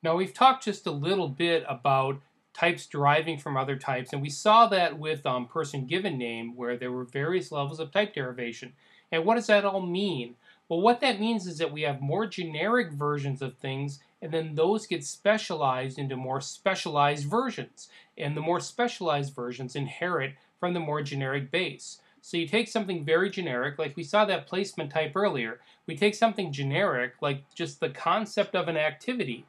Now we've talked just a little bit about types deriving from other types, and we saw that with person given name where there were various levels of type derivation. And what does that all mean? Well, what that means is that we have more generic versions of things, and then those get specialized into more specialized versions. And the more specialized versions inherit from the more generic base. So you take something very generic, like we saw that placement type earlier. We take something generic, like just the concept of an activity,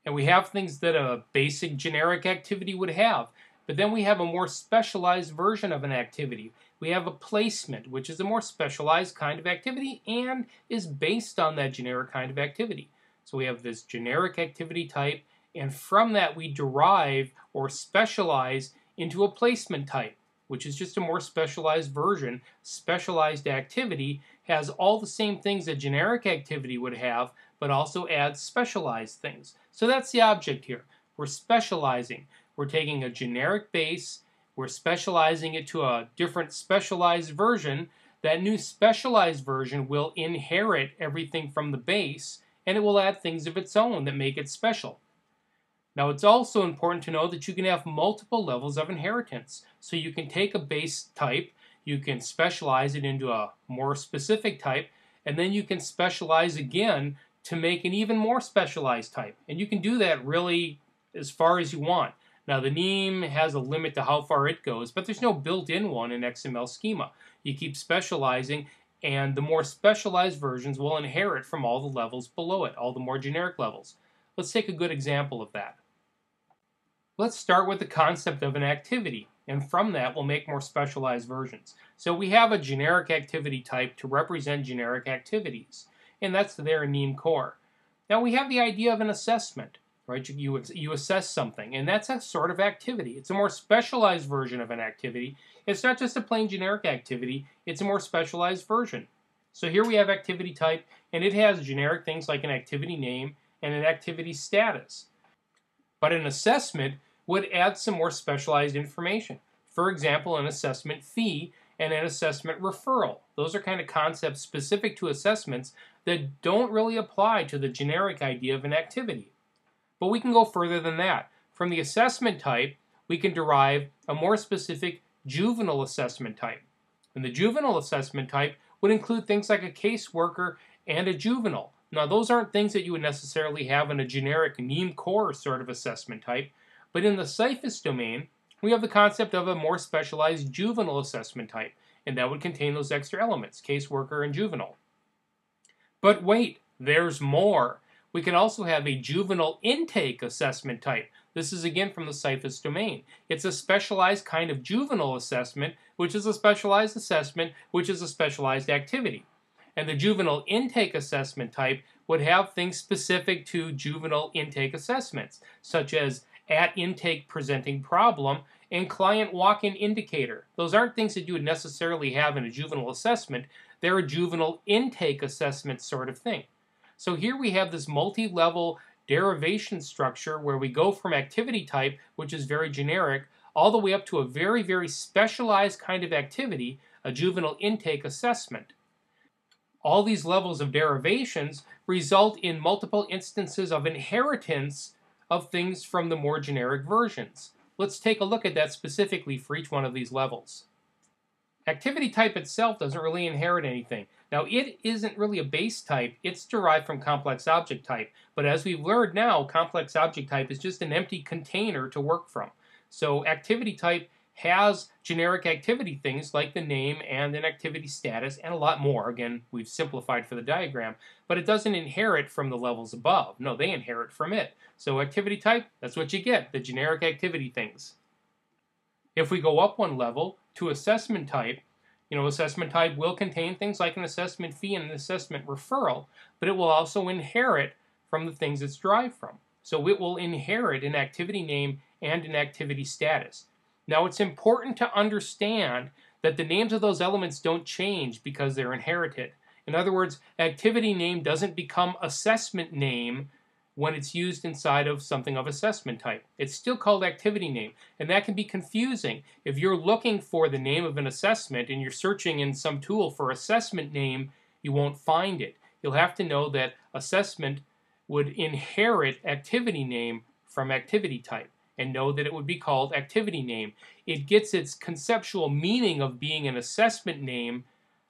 and we have things that a basic generic activity would have. But then we have a more specialized version of an activity. We have a placement, which is a more specialized kind of activity and is based on that generic kind of activity. So we have this generic activity type, and from that we derive or specialize into a placement type, which is just a more specialized version. Specialized activity has all the same things a generic activity would have, but also adds specialized things. So that's the object here. We're specializing. We're taking a generic base, we're specializing it to a different specialized version. That new specialized version will inherit everything from the base, and it will add things of its own that make it special. Now, it's also important to know that you can have multiple levels of inheritance. So you can take a base type, you can specialize it into a more specific type, and then you can specialize again to make an even more specialized type. And you can do that really as far as you want. Now, the NIEM has a limit to how far it goes, but there's no built-in one in XML schema. You keep specializing, and the more specialized versions will inherit from all the levels below it, all the more generic levels. Let's take a good example of that. Let's start with the concept of an activity, and from that we'll make more specialized versions. So we have a generic activity type to represent generic activities, and that's there in NIEM core. Now we have the idea of an assessment, right? You assess something, and that's a sort of activity. It's a more specialized version of an activity. It's not just a plain generic activity, it's a more specialized version. So here we have activity type, and it has generic things like an activity name and an activity status. But an assessment would add some more specialized information. For example, an assessment fee and an assessment referral. Those are kind of concepts specific to assessments that don't really apply to the generic idea of an activity. But we can go further than that. From the assessment type, we can derive a more specific juvenile assessment type. And the juvenile assessment type would include things like a caseworker and a juvenile. Now, those aren't things that you would necessarily have in a generic NIEM core sort of assessment type, but in the CIFAS domain, we have the concept of a more specialized juvenile assessment type, and that would contain those extra elements, caseworker and juvenile. But wait, there's more. We can also have a juvenile intake assessment type. This is again from the CIFAS domain. It's a specialized kind of juvenile assessment, which is a specialized assessment, which is a specialized activity. And the juvenile intake assessment type would have things specific to juvenile intake assessments, such as at intake presenting problem and client walk-in indicator. Those aren't things that you would necessarily have in a juvenile assessment. They're a juvenile intake assessment sort of thing. So here we have this multi-level derivation structure where we go from activity type, which is very generic, all the way up to a very, very specialized kind of activity, a juvenile intake assessment. All these levels of derivations result in multiple instances of inheritance of things from the more generic versions. Let's take a look at that specifically for each one of these levels. Activity type itself doesn't really inherit anything. Now, it isn't really a base type, it's derived from complex object type. But as we've learned now, complex object type is just an empty container to work from. So activity type has generic activity things like the name and an activity status and a lot more. Again, we've simplified for the diagram, but it doesn't inherit from the levels above. No, they inherit from it. So activity type, that's what you get, the generic activity things. If we go up one level to assessment type, assessment type will contain things like an assessment fee and an assessment referral, but it will also inherit from the things it's derived from. So it will inherit an activity name and an activity status. Now, it's important to understand that the names of those elements don't change because they're inherited. In other words, activity name doesn't become assessment name when it's used inside of something of assessment type. It's still called activity name, and that can be confusing. If you're looking for the name of an assessment and you're searching in some tool for assessment name, you won't find it. You'll have to know that assessment would inherit activity name from activity type and know that it would be called activity name. It gets its conceptual meaning of being an assessment name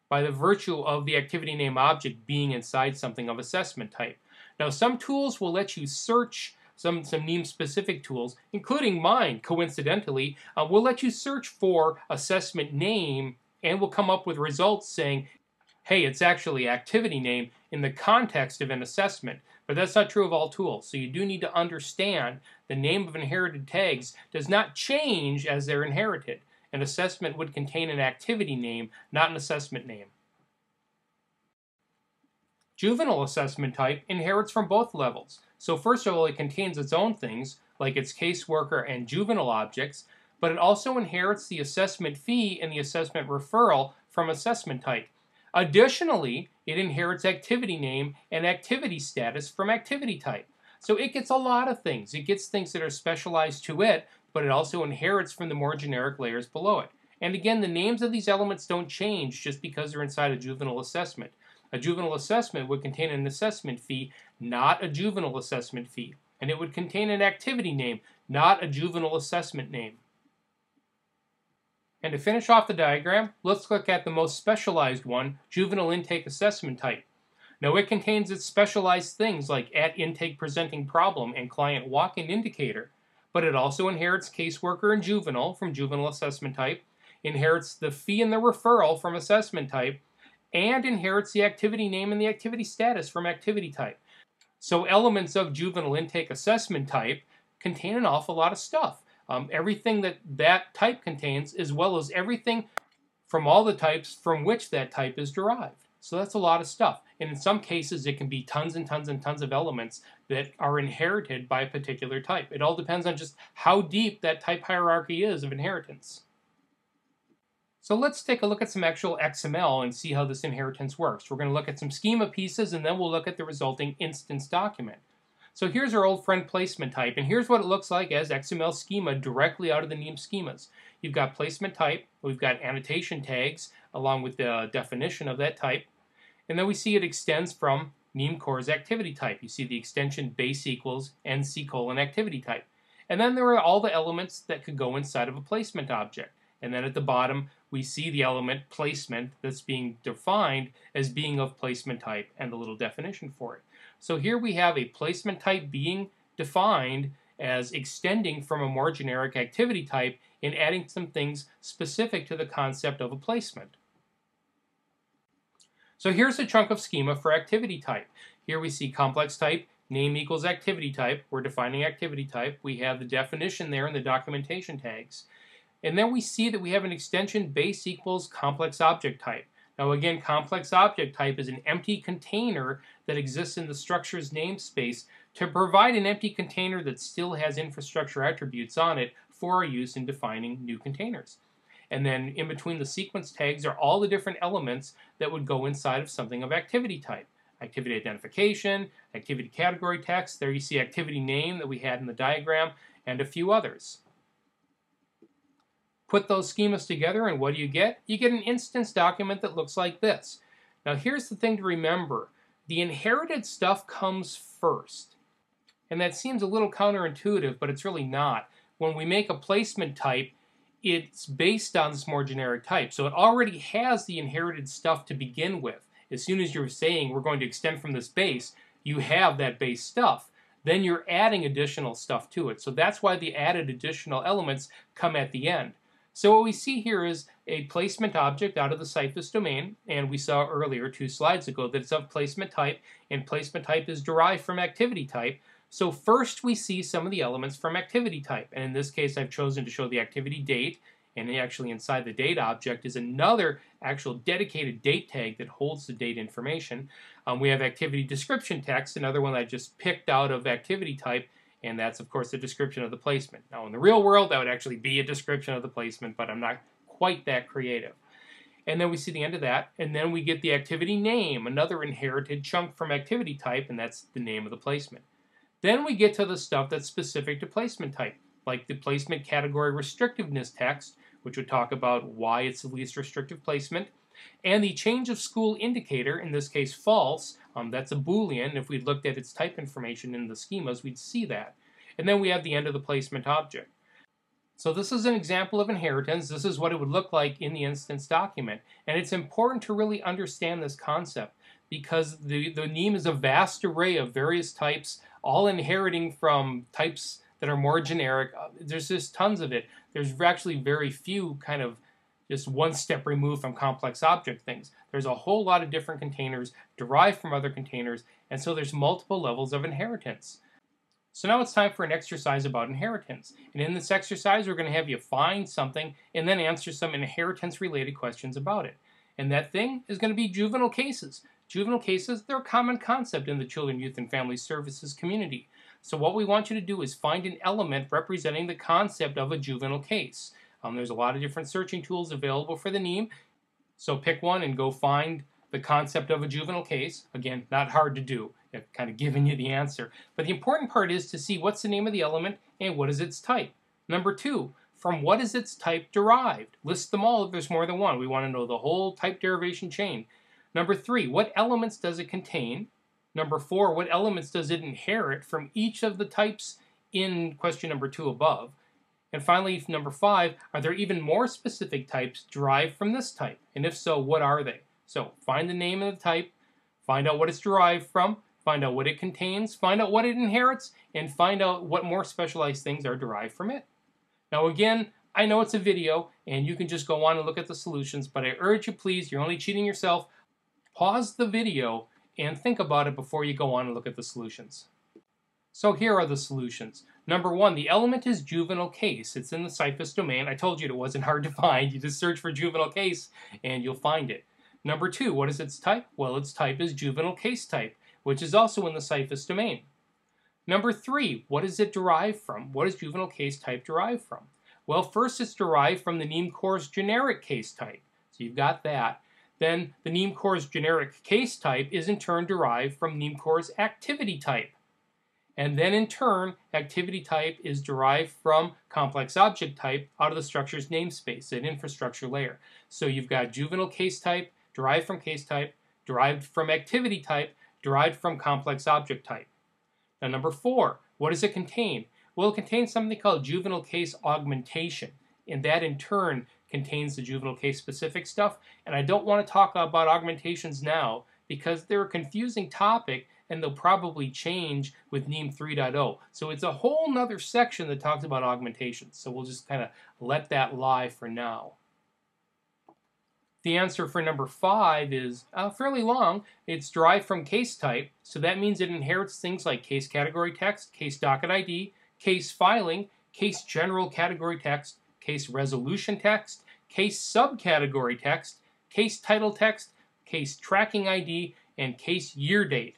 by the virtue of the activity name object being inside something of assessment type. Now, some tools will let you search, some NIEM-specific tools, including mine, coincidentally, will let you search for assessment name and will come up with results saying, hey, it's actually activity name in the context of an assessment. But that's not true of all tools. So you do need to understand the name of inherited tags does not change as they're inherited. An assessment would contain an activity name, not an assessment name. Juvenile assessment type inherits from both levels. So first of all, it contains its own things, like its caseworker and juvenile objects, but it also inherits the assessment fee and the assessment referral from assessment type. Additionally, it inherits activity name and activity status from activity type. So it gets a lot of things. It gets things that are specialized to it, but it also inherits from the more generic layers below it. And again, the names of these elements don't change just because they're inside a juvenile assessment. A juvenile assessment would contain an assessment fee, not a juvenile assessment fee. And it would contain an activity name, not a juvenile assessment name. And to finish off the diagram, let's look at the most specialized one, juvenile intake assessment type. Now it contains its specialized things like at intake presenting problem and client walk-in indicator, but it also inherits caseworker and juvenile from juvenile assessment type, inherits the fee and the referral from assessment type, and inherits the activity name and the activity status from activity type. So elements of juvenile intake assessment type contain an awful lot of stuff. Everything that type contains, as well as everything from all the types from which that type is derived. So that's a lot of stuff. And in some cases, it can be tons and tons and tons of elements that are inherited by a particular type. It all depends on just how deep that type hierarchy is of inheritance. So let's take a look at some actual XML and see how this inheritance works. We're going to look at some schema pieces, and then we'll look at the resulting instance document. So here's our old friend placement type, and here's what it looks like as XML schema directly out of the NIEM schemas. You've got placement type, we've got annotation tags along with the definition of that type, and then we see it extends from NIEM Core's activity type. You see the extension base equals NC : activity type. And then there are all the elements that could go inside of a placement object. And then at the bottom, we see the element placement that's being defined as being of placement type and the little definition for it. So here we have a placement type being defined as extending from a more generic activity type and adding some things specific to the concept of a placement. So here's a chunk of schema for activity type. Here we see complex type, name equals activity type. We're defining activity type. We have the definition there in the documentation tags. And then we see that we have an extension base equals complex object type. Now again, complex object type is an empty container that exists in the structure's namespace to provide an empty container that still has infrastructure attributes on it for our use in defining new containers. And then in between the sequence tags are all the different elements that would go inside of something of activity type. Activity identification, activity category text, there you see activity name that we had in the diagram, and a few others. Put those schemas together and what do you get? You get an instance document that looks like this. Now here's the thing to remember. The inherited stuff comes first. And that seems a little counterintuitive, but it's really not. When we make a placement type, it's based on this more generic type. So it already has the inherited stuff to begin with. As soon as you're saying we're going to extend from this base, you have that base stuff. Then you're adding additional stuff to it. So that's why the added additional elements come at the end. So what we see here is a placement object out of the CIFS domain, and we saw earlier 2 slides ago that it's of placement type, and placement type is derived from activity type. So first we see some of the elements from activity type, and in this case I've chosen to show the activity date, and actually inside the date object is another actual dedicated date tag that holds the date information. We have activity description text, another one I just picked out of activity type, and that's, of course, the description of the placement. Now, in the real world, that would actually be a description of the placement, but I'm not quite that creative. And then we see the end of that, and then we get the activity name, another inherited chunk from activity type, and that's the name of the placement. Then we get to the stuff that's specific to placement type, like the placement category restrictiveness text, which would talk about why it's the least restrictive placement. And the change of school indicator, in this case false, that's a Boolean. If we looked at its type information in the schemas, we'd see that. And then we have the end of the placement object. So this is an example of inheritance. This is what it would look like in the instance document. And it's important to really understand this concept because the NIEM is a vast array of various types, all inheriting from types that are more generic. There's just tons of it. There's actually very few kind of just one step removed from complex object things. There's a whole lot of different containers derived from other containers, and so there's multiple levels of inheritance. So now it's time for an exercise about inheritance. And in this exercise, we're going to have you find something and then answer some inheritance-related questions about it. And that thing is going to be juvenile cases. Juvenile cases, they're a common concept in the Children, Youth, and Family Services community. So what we want you to do is find an element representing the concept of a juvenile case. There's a lot of different searching tools available for the NIEM. So pick one and go find the concept of a juvenile case. Again, not hard to do. I've kind of given you the answer. But the important part is to see what's the name of the element and what is its type. Number two, from what is its type derived? List them all if there's more than one. We want to know the whole type derivation chain. Number three, what elements does it contain? Number four, what elements does it inherit from each of the types in question number 2 above? And finally, number 5, are there even more specific types derived from this type? And if so, what are they? So find the name of the type, find out what it's derived from, find out what it contains, find out what it inherits, and find out what more specialized things are derived from it. Now again, I know it's a video, and you can just go on and look at the solutions, but I urge you, please, you're only cheating yourself. Pause the video and think about it before you go on and look at the solutions. So here are the solutions. Number 1, the element is juvenile case. It's in the CIFAS domain. I told you it wasn't hard to find. You just search for juvenile case and you'll find it. Number 2, what is its type? Well, its type is juvenile case type, which is also in the CIFAS domain. Number 3, what is it derived from? What is juvenile case type derived from? Well, first it's derived from the NIEM Corps' generic case type. So you've got that. Then the NIEM Corps' generic case type is in turn derived from NIEM Corps' activity type. And then in turn, activity type is derived from complex object type out of the structure's namespace, an infrastructure layer. So you've got juvenile case type, derived from case type, derived from activity type, derived from complex object type. Now number 4, what does it contain? Well, it contains something called juvenile case augmentation, and that in turn contains the juvenile case specific stuff. And I don't want to talk about augmentations now because they're a confusing topic and they'll probably change with NIEM 3.0. So it's a whole nother section that talks about augmentations. So we'll just kind of let that lie for now. The answer for number 5 is fairly long. It's derived from case type, so that means it inherits things like case category text, case docket ID, case filing, case general category text, case resolution text, case subcategory text, case title text, case tracking ID, and case year date.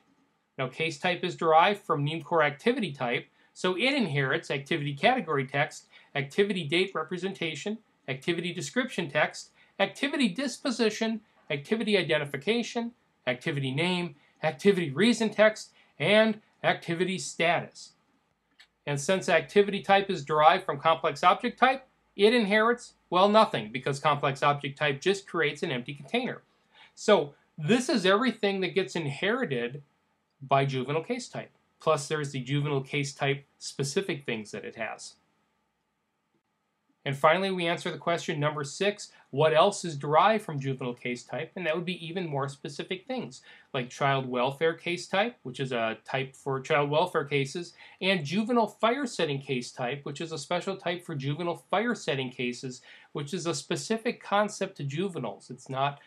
Now, case type is derived from NIEM Corps activity type, so it inherits activity category text, activity date representation, activity description text, activity disposition, activity identification, activity name, activity reason text, and activity status. And since activity type is derived from complex object type, it inherits, well, nothing, because complex object type just creates an empty container. So this is everything that gets inherited by juvenile case type. Plus there's the juvenile case type specific things that it has. And finally, we answer the question number 6, what else is derived from juvenile case type? And that would be even more specific things, like child welfare case type, which is a type for child welfare cases, and juvenile fire setting case type, which is a special type for juvenile fire setting cases, which is a specific concept to juveniles. It's not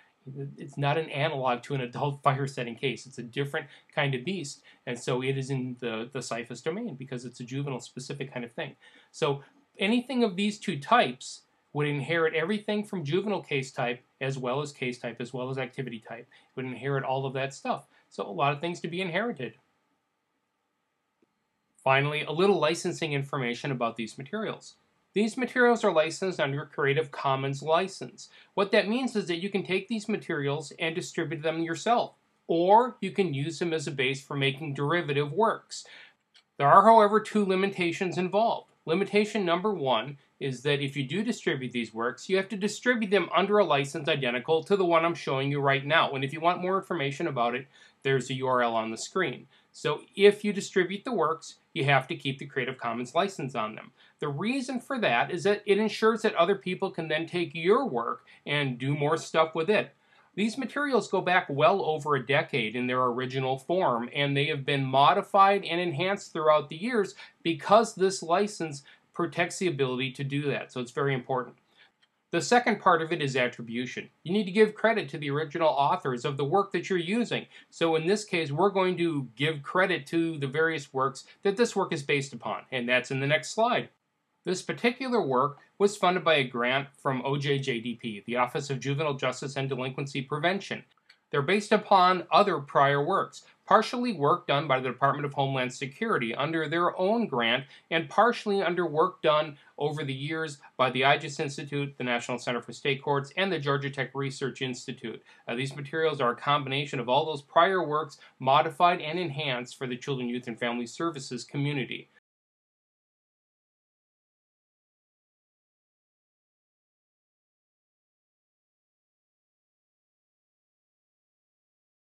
an analog to an adult fire setting case. It's a different kind of beast. And so it is in the CIFAS domain because it's a juvenile specific kind of thing. So anything of these 2 types would inherit everything from juvenile case type as well as case type as well as activity type. It would inherit all of that stuff. So a lot of things to be inherited. Finally, a little licensing information about these materials. These materials are licensed under Creative Commons license. What that means is that you can take these materials and distribute them yourself, or you can use them as a base for making derivative works. There are, however, 2 limitations involved. Limitation number 1 is that if you do distribute these works, you have to distribute them under a license identical to the one I'm showing you right now. And if you want more information about it, there's a URL on the screen. So if you distribute the works, you have to keep the Creative Commons license on them. The reason for that is that it ensures that other people can then take your work and do more stuff with it. These materials go back well over a decade in their original form, and they have been modified and enhanced throughout the years because this license protects the ability to do that. So it's very important. The second part of it is attribution. You need to give credit to the original authors of the work that you're using. So in this case, we're going to give credit to the various works that this work is based upon, and that's in the next slide. This particular work was funded by a grant from OJJDP, the Office of Juvenile Justice and Delinquency Prevention. They're based upon other prior works, partially work done by the Department of Homeland Security under their own grant, and partially under work done over the years by the IJIS Institute, the National Center for State Courts, and the Georgia Tech Research Institute. These materials are a combination of all those prior works modified and enhanced for the Children, Youth, and Family Services community.